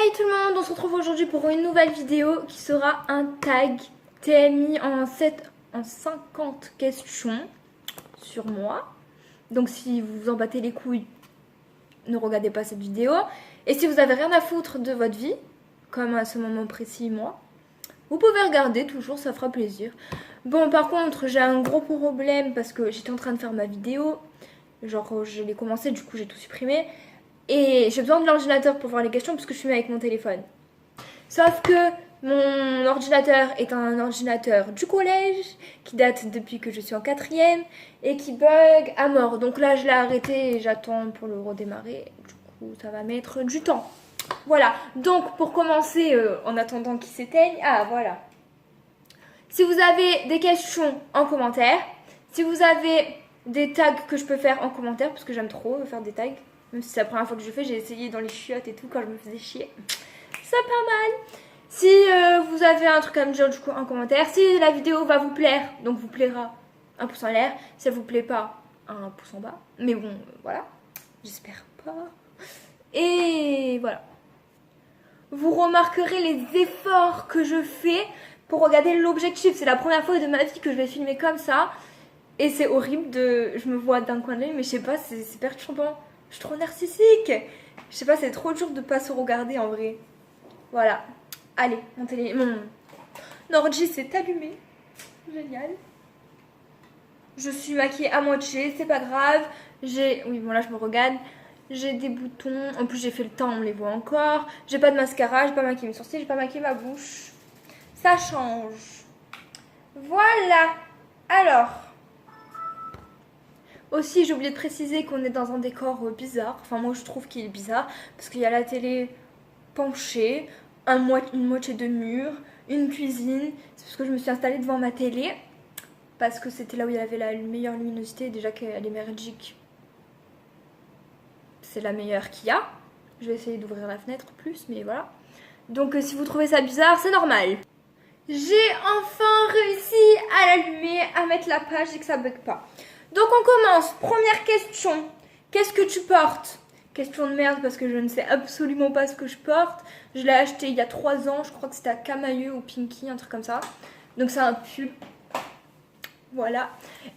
Hey tout le monde, on se retrouve aujourd'hui pour une nouvelle vidéo qui sera un tag TMI en 50 questions sur moi. Donc si vous vous en battez les couilles, ne regardez pas cette vidéo. Et si vous avez rien à foutre de votre vie, comme à ce moment précis moi, vous pouvez regarder toujours, ça fera plaisir. Bon, par contre, j'ai un gros problème parce que j'étais en train de faire ma vidéo. Genre, je l'ai commencé, du coup j'ai tout supprimé. Et j'ai besoin de l'ordinateur pour voir les questions parce que je suis avec mon téléphone. Sauf que mon ordinateur est un ordinateur du collège qui date depuis que je suis en 4e et qui bug à mort. Donc là, je l'ai arrêté et j'attends pour le redémarrer. Du coup, ça va mettre du temps. Voilà. Donc, pour commencer, en attendant qu'il s'éteigne, voilà. Si vous avez des questions en commentaire, si vous avez des tags que je peux faire en commentaire, parce que j'aime trop faire des tags, même si c'est la première fois que je fais, j'ai essayé dans les chiottes et tout quand je me faisais chier. C'est pas mal. Si vous avez un truc à me dire du coup en commentaire, si la vidéo va vous plaire, donc vous plaira, un pouce en l'air. Si elle vous plaît pas, un pouce en bas. Mais bon, voilà. J'espère pas. Et voilà. Vous remarquerez les efforts que je fais pour regarder l'objectif. C'est la première fois de ma vie que je vais filmer comme ça. Et c'est horrible de... Je me vois d'un coin de l'œil, mais je sais pas, c'est perturbant. Je suis trop narcissique. Je sais pas, c'est trop dur de pas se regarder en vrai. Voilà. Allez, mon ordi s'est allumé. Génial. Je suis maquillée à moitié, c'est pas grave. Oui, bon là je me regarde. J'ai des boutons. En plus j'ai fait le teint, on les voit encore. J'ai pas de mascara, j'ai pas maquillé mes sourcils, j'ai pas maquillé ma bouche. Ça change. Voilà. Alors... Aussi, j'ai oublié de préciser qu'on est dans un décor bizarre. Enfin, moi, je trouve qu'il est bizarre. Parce qu'il y a la télé penchée, une moitié de mur, une cuisine. C'est parce que je me suis installée devant ma télé. Parce que c'était là où il y avait la meilleure luminosité. Déjà qu'elle est merdique. C'est la meilleure qu'il y a. Je vais essayer d'ouvrir la fenêtre plus, mais voilà. Donc, si vous trouvez ça bizarre, c'est normal. J'ai enfin réussi à l'allumer, à mettre la page et que ça bug pas. Donc on commence. Première question. Qu'est-ce que tu portes? Question de merde parce que je ne sais absolument pas ce que je porte. Je l'ai acheté il y a 3 ans. Je crois que c'était à Camailleux ou Pinky, un truc comme ça. Donc c'est un pull. Voilà.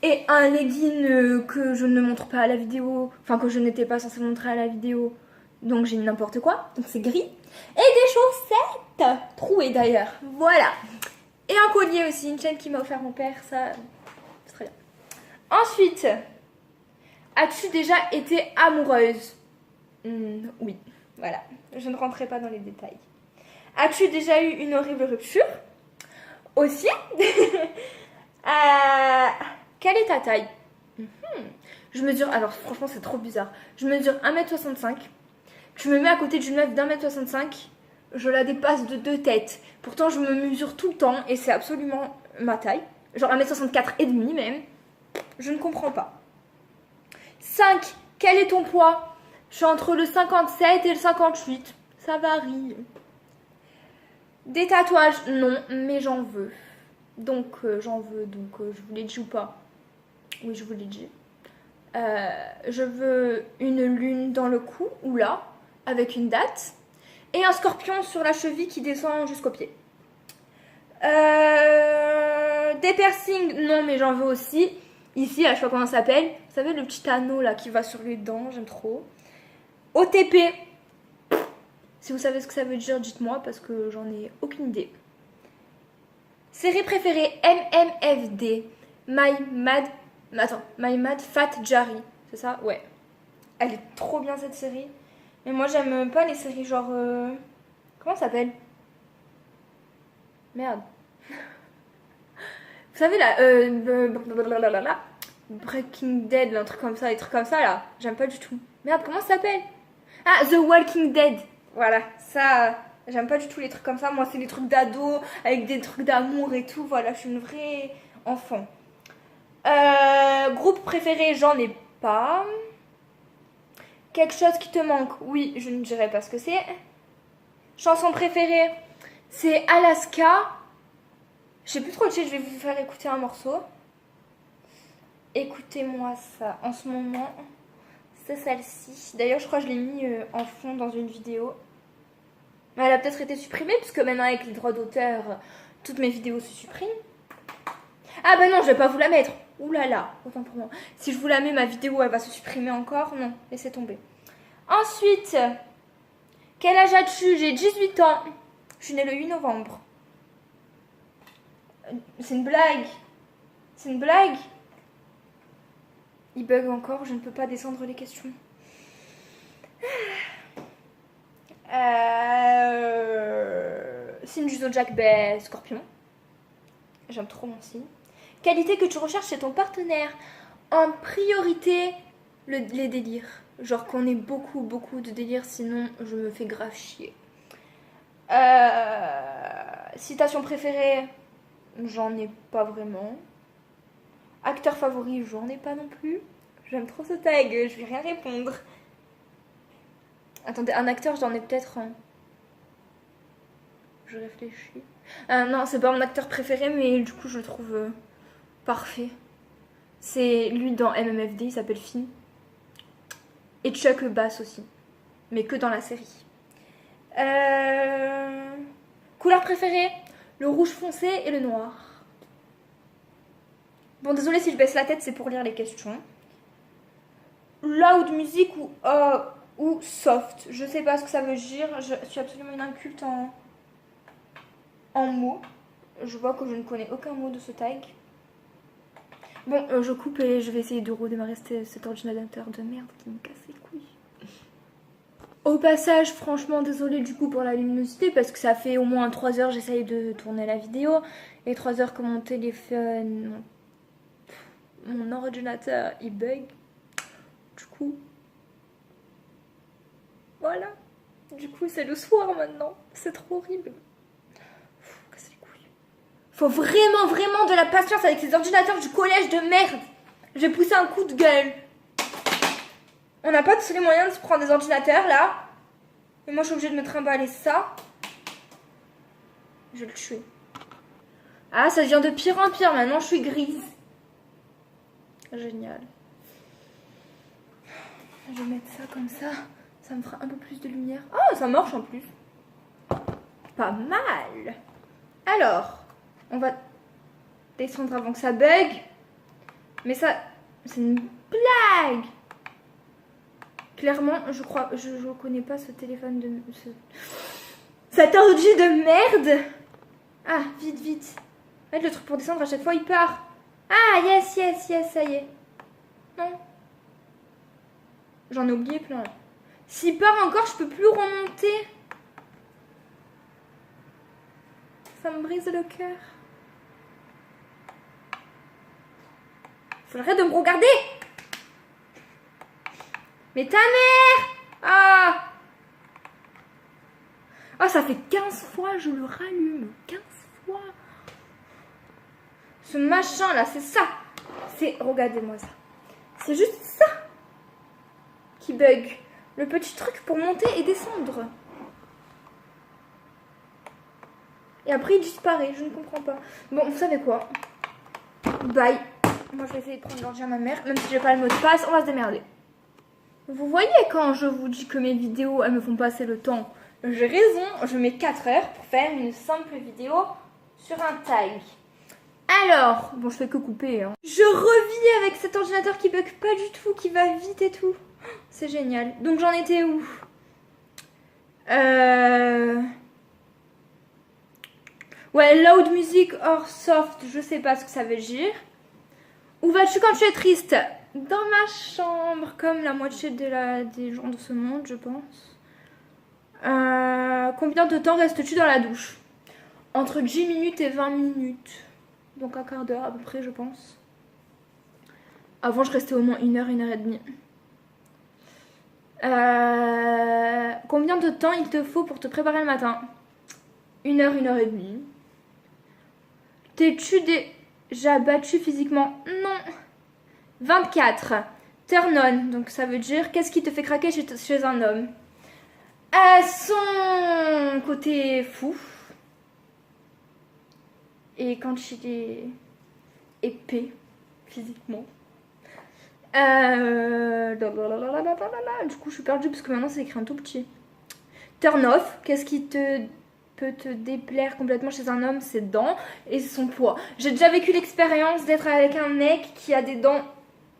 Et un legging que je ne montre pas à la vidéo. Enfin que je n'étais pas censée montrer à la vidéo. Donc j'ai n'importe quoi. Donc c'est gris. Et des chaussettes. Trouées d'ailleurs. Voilà. Et un collier aussi. Une chaîne qui m'a offert mon père. Ça... Ensuite, as-tu déjà été amoureuse? Oui, voilà. Je ne rentrerai pas dans les détails. As-tu déjà eu une horrible rupture? Aussi. Quelle est ta taille? Je mesure... Alors franchement c'est trop bizarre. Je mesure 1m65. Tu me mets à côté d'une meuf d'1m65. Je la dépasse de 2 têtes. Pourtant je me mesure tout le temps et c'est absolument ma taille. Genre 1m64 et demi même. Je ne comprends pas. 5. Quel est ton poids? Je suis entre le 57 et le 58. Ça varie. Des tatouages? Non, mais j'en veux. Donc, j'en veux. Donc, je vous l'ai dit ou pas? Oui, je vous l'ai dit. Je veux une lune dans le cou, ou là, avec une date. Et un scorpion sur la cheville qui descend jusqu'au pied. Des piercings? Non, mais j'en veux aussi. Ici, là, je sais pas comment ça s'appelle. Vous savez, le petit anneau là qui va sur les dents, j'aime trop. OTP. Si vous savez ce que ça veut dire, dites-moi parce que j'en ai aucune idée. Série préférée MMFD. My Mad Fat Jari. C'est ça? Ouais. Elle est trop bien cette série. Mais moi, j'aime pas les séries genre. Comment ça s'appelle? Merde. Vous savez là, Breaking Dead, un truc comme ça, des trucs comme ça là, j'aime pas du tout. Merde, comment ça s'appelle? Ah, The Walking Dead. Voilà, ça, j'aime pas du tout les trucs comme ça. Moi, c'est les trucs d'ado, avec des trucs d'amour et tout. Voilà, je suis une vraie enfant. Groupe préféré, j'en ai pas. Quelque chose qui te manque? Oui, je ne dirai pas ce que c'est. Chanson préférée, c'est Alaska. Je sais plus trop le titre, je vais vous faire écouter un morceau. Écoutez-moi ça en ce moment. C'est celle-ci. D'ailleurs, je crois que je l'ai mis en fond dans une vidéo. Elle a peut-être été supprimée, parce que maintenant avec les droits d'auteur, toutes mes vidéos se suppriment. Ah bah non, je vais pas vous la mettre. Ouh là là, autant pour moi. Si je vous la mets, ma vidéo, elle va se supprimer encore. Non, laissez tomber. Ensuite, quel âge as-tu? J'ai 18 ans. Je suis née le 8 novembre. C'est une blague. C'est une blague. Il bug encore, je ne peux pas descendre les questions. Signe du zodiaque, ben, Scorpion. J'aime trop mon signe. Qualité que tu recherches chez ton partenaire. En priorité, les délires. Genre qu'on ait beaucoup de délires, sinon je me fais grave chier. Citation préférée, j'en ai pas vraiment. Acteur favori, j'en ai pas non plus. J'aime trop ce tag, je vais rien répondre. Attendez, un acteur, j'en ai peut-être un. Je réfléchis. Non, c'est pas mon acteur préféré, mais du coup, je le trouve parfait. C'est lui dans MMFD, il s'appelle Finn. Et Chuck Bass aussi. Mais que dans la série. Couleur préférée, le rouge foncé et le noir. Bon, désolé si je baisse la tête, c'est pour lire les questions. Loud music ou soft. Je sais pas ce que ça veut dire. Je suis absolument une inculte en mots. Je vois que je ne connais aucun mot de ce tag. Bon, je coupe et je vais essayer de redémarrer cet ordinateur de merde qui me casse les couilles. Au passage, franchement, désolée du coup pour la luminosité parce que ça fait au moins 3 heures j'essaye de tourner la vidéo et 3 heures que mon téléphone, mon ordinateur, il bug. Du coup, voilà. Du coup, c'est le soir maintenant. C'est trop horrible. Casse les couilles. Faut vraiment de la patience avec ces ordinateurs du collège de merde. J'ai poussé un coup de gueule. On n'a pas tous les moyens de se prendre des ordinateurs là. Et moi je suis obligée de me trimballer ça. Je vais le tuer. Ah, ça devient de pire en pire. Maintenant je suis grise. Génial. Je vais mettre ça comme ça. Ça me fera un peu plus de lumière. Oh, ça marche en plus. Pas mal. Alors, on va descendre avant que ça bug. Mais ça, c'est une blague. Clairement, je crois, je connais pas ce téléphone de... Cet ordi de merde. Ah, vite. En fait, le truc pour descendre à chaque fois, il part. Ah, yes, ça y est. Non. J'en ai oublié plein. S'il part encore, je peux plus remonter. Ça me brise le cœur. Faudrait de me regarder. Mais ta mère! Ah! Ah, ça fait 15 fois je le rallume. 15 fois. Ce machin là, c'est ça. Regardez-moi ça. C'est juste ça qui bug. Le petit truc pour monter et descendre. Et après il disparaît, je ne comprends pas. Bon, vous savez quoi? Bye. Moi je vais essayer de prendre l'ordi à ma mère. Même si j'ai pas le mot de passe, on va se démerder. Vous voyez quand je vous dis que mes vidéos, elles me font passer le temps. J'ai raison, je mets 4 heures pour faire une simple vidéo sur un tag. Alors, bon je fais que couper. Hein. Je revis avec cet ordinateur qui bug pas du tout, qui va vite et tout. C'est génial. Donc j'en étais où? Ouais, loud music or soft, je sais pas ce que ça veut dire. Où vas-tu quand tu es triste? Dans ma chambre, comme la moitié des gens de ce monde, je pense. Combien de temps restes-tu dans la douche? Entre 10 minutes et 20 minutes. Donc un quart d'heure à peu près, je pense. Avant, je restais au moins 1 heure, 1 heure et demie. Combien de temps il te faut pour te préparer le matin? 1 heure, 1 heure et demie. T'es-tu déjà battu physiquement? Non. 24. Turn on. Donc ça veut dire qu'est-ce qui te fait craquer chez un homme? Son côté fou. Et quand il est épais physiquement. Du coup je suis perdue parce que maintenant c'est écrit en tout petit. Turn off, qu'est-ce qui peut te déplaire complètement chez un homme? Ses dents et son poids. J'ai déjà vécu l'expérience d'être avec un mec qui a des dents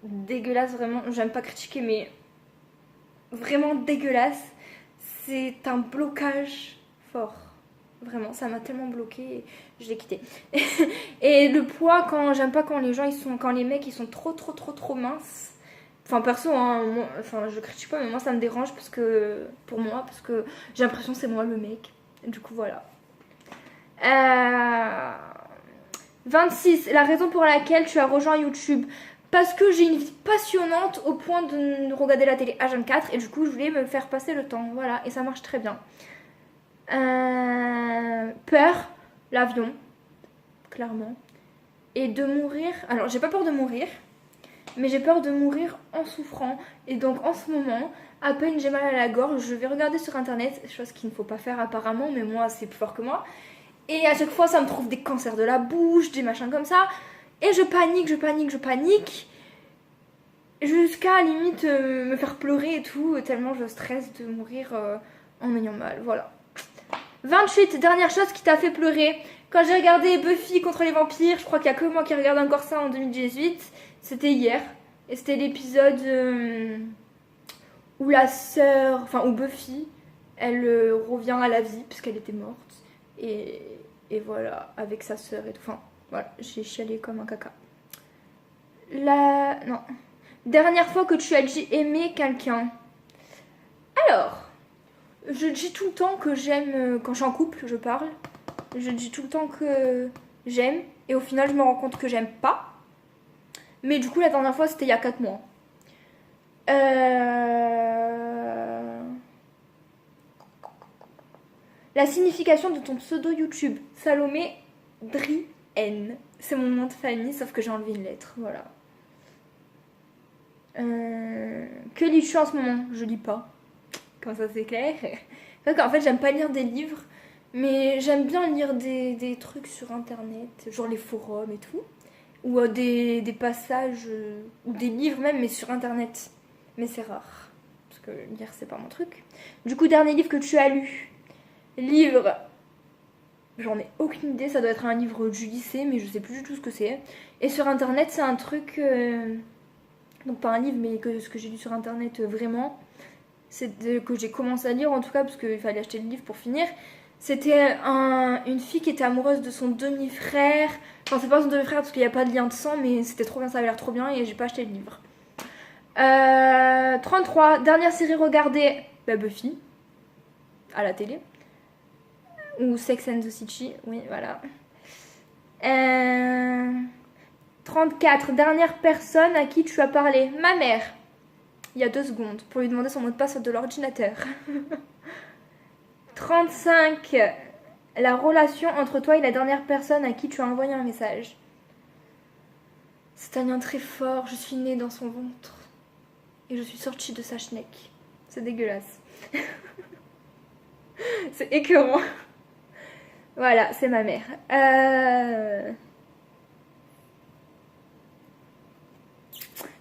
dégueulasses, vraiment. J'aime pas critiquer, mais vraiment dégueulasse. C'est un blocage fort. Vraiment, ça m'a tellement bloqué, je l'ai quitté. Et le poids, j'aime pas quand les mecs ils sont trop minces. Enfin perso, hein, je critique pas, mais moi ça me dérange parce que j'ai l'impression que c'est moi le mec. Du coup voilà. 26. La raison pour laquelle tu as rejoint YouTube. Parce que j'ai une vie passionnante au point de regarder la télé H24 et du coup je voulais me faire passer le temps. Voilà, et ça marche très bien. Peur, l'avion, clairement. Et de mourir. Alors j'ai pas peur de mourir, mais j'ai peur de mourir en souffrant. Et donc en ce moment, à peine j'ai mal à la gorge, je vais regarder sur internet, chose qu'il ne faut pas faire apparemment, mais moi c'est plus fort que moi. Et à chaque fois ça me trouve des cancers de la bouche, des machins comme ça. Et je panique. Jusqu'à limite me faire pleurer et tout, tellement je stresse de mourir en ayant mal. Voilà. 28. Dernière chose qui t'a fait pleurer. Quand j'ai regardé Buffy contre les vampires, je crois qu'il n'y a que moi qui regarde encore ça en 2018. C'était hier. Et c'était l'épisode où où Buffy, elle revient à la vie puisqu'elle était morte. Et voilà, avec sa sœur et tout. Enfin, voilà, j'ai chialé comme un caca. Non. Dernière fois que tu as dit aimer quelqu'un. Alors, je dis tout le temps que j'aime, quand je suis en couple, je parle. Je dis tout le temps que j'aime. Et au final, je me rends compte que j'aime pas. Mais du coup, la dernière fois, c'était il y a 4 mois. La signification de ton pseudo YouTube. Salomé Drien. C'est mon nom de famille, sauf que j'ai enlevé une lettre. Voilà. Que lis-tu en ce moment? Je lis pas. Comme ça c'est clair. En fait j'aime pas lire des livres, mais j'aime bien lire des trucs sur internet, genre les forums et tout. Ou des passages, ou des livres même, mais sur internet. Mais c'est rare, parce que lire c'est pas mon truc. Du coup, dernier livre que tu as lu. Livre, j'en ai aucune idée, ça doit être un livre du lycée, mais je sais plus du tout ce que c'est. Et sur internet c'est un truc... donc pas un livre, mais ce que j'ai lu sur internet vraiment, que j'ai commencé à lire en tout cas, parce qu'il fallait acheter le livre pour finir. C'était une fille qui était amoureuse de son demi-frère. Enfin, c'est pas son demi-frère parce qu'il n'y a pas de lien de sang, mais c'était trop bien, ça avait l'air trop bien et j'ai pas acheté le livre. 33. Dernière série regardée, Buffy, à la télé. Ou Sex and the City, oui, voilà. 34. Dernière personne à qui tu as parlé. Ma mère. Il y a 2 secondes. Pour lui demander son mot de passe de l'ordinateur. 35. La relation entre toi et la dernière personne à qui tu as envoyé un message. C'est un lien très fort. Je suis née dans son ventre. Et je suis sortie de sa schneck. C'est dégueulasse. C'est écœurant. Voilà, c'est ma mère.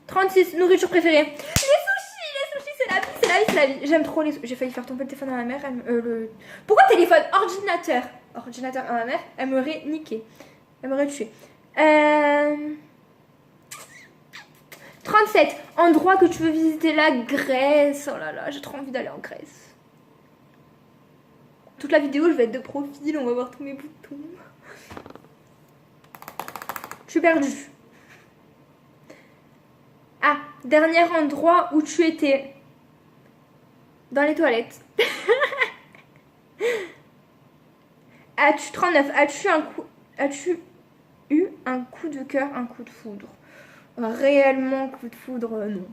36. Nourriture préférée. Les sushis, c'est la vie, c'est la vie, c'est la vie. J'aime trop les sushis. J'ai failli faire tomber le téléphone à ma mère. Pourquoi téléphone? Ordinateur à ma mère. Elle m'aurait niqué. Elle m'aurait tué. 37. Endroit que tu veux visiter. La Grèce. Oh là là, j'ai trop envie d'aller en Grèce. Toute la vidéo, je vais être de profil. On va voir tous mes boutons. Je suis perdue. Ah, dernier endroit où tu étais. Dans les toilettes. 39. As-tu eu un coup de cœur, un coup de foudre? Réellement coup de foudre, non.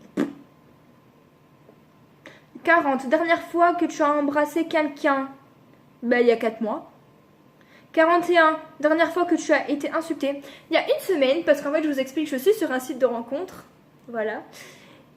40. Dernière fois que tu as embrassé quelqu'un. Il y a 4 mois. 41. Dernière fois que tu as été insulté. Il y a 1 semaine, parce qu'en fait je vous explique, je suis sur un site de rencontre. Voilà.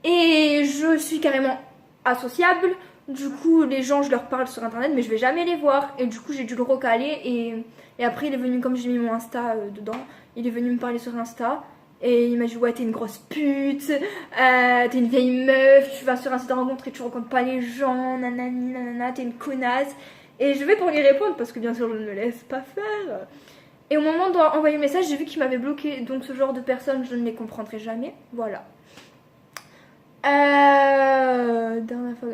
Et je suis carrément associable. Du coup, les gens, je leur parle sur internet, mais je vais jamais les voir. Et du coup, j'ai dû le recaler. Et après, il est venu, comme j'ai mis mon Insta dedans, il est venu me parler sur Insta. Et il m'a dit ouais t'es une grosse pute, t'es une vieille meuf, tu vas sur un site de rencontre et tu rencontres pas les gens, nanani nanana, t'es une connasse. Et je vais pour lui répondre parce que bien sûr je ne me laisse pas faire. Et au moment d'envoyer le message, j'ai vu qu'il m'avait bloqué. Donc ce genre de personnes, je ne les comprendrai jamais. Voilà. Dernière fois.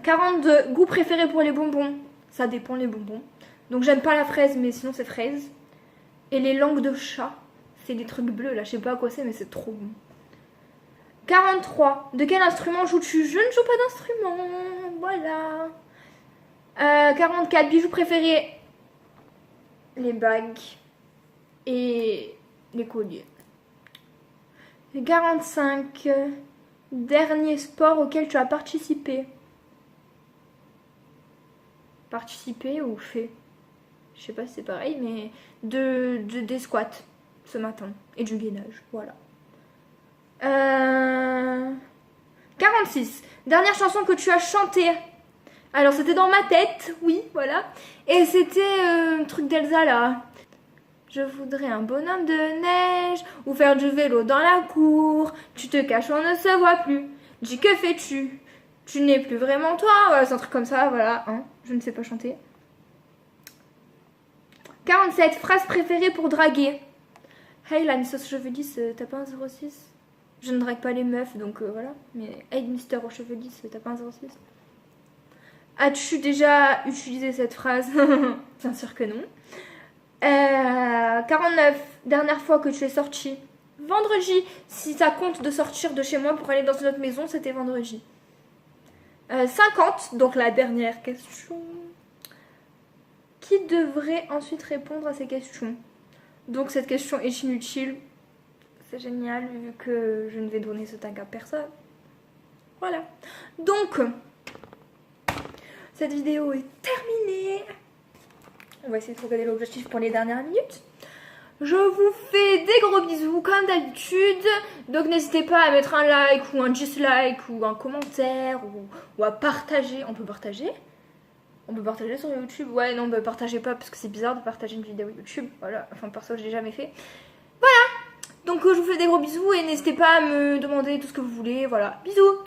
42. Goût préféré pour les bonbons. Ça dépend les bonbons. Donc j'aime pas la fraise, mais sinon c'est fraise. Et les langues de chat. C'est des trucs bleus là, je sais pas à quoi c'est, mais c'est trop bon. 43. De quel instrument joues-tu? Je ne joue pas d'instrument. Voilà. 44. Bijoux préférés. Les bagues. Et les colliers. 45. Dernier sport auquel tu as participé. Participé ou fait? Je sais pas si c'est pareil, mais des squats ce matin. Et du gainage, voilà. 46. Dernière chanson que tu as chantée. Alors c'était dans ma tête, oui, voilà. Et c'était un truc d'Elsa là. Je voudrais un bonhomme de neige ou faire du vélo dans la cour. Tu te caches, on ne se voit plus. Dis que fais-tu? Tu n'es plus vraiment toi. Voilà, c'est un truc comme ça, voilà. Hein. Je ne sais pas chanter. 47. Phrase préférée pour draguer. Hey, la Miss aux cheveux lisses, t'as pas un 06? Je ne drague pas les meufs, donc voilà. Mais hey, Mister aux cheveux lisses, t'as pas un 06? As-tu déjà utilisé cette phrase? Bien sûr que non. 49. Dernière fois que tu es sortie. Vendredi. Si ça compte de sortir de chez moi pour aller dans une autre maison, c'était vendredi. 50. Donc la dernière question. Qui devrait ensuite répondre à ces questions? Donc cette question est inutile. C'est génial vu que je ne vais donner ce tag à personne. Voilà. Donc, cette vidéo est terminée. On va essayer de regarder l'objectif pour les dernières minutes. Je vous fais des gros bisous comme d'habitude. Donc n'hésitez pas à mettre un like ou un dislike ou un commentaire ou à partager. On peut partager? On peut partager sur YouTube? Ouais, non, bah partagez pas parce que c'est bizarre de partager une vidéo YouTube. Voilà, enfin perso je l'ai jamais fait. Voilà. Donc je vous fais des gros bisous et n'hésitez pas à me demander tout ce que vous voulez. Voilà, bisous.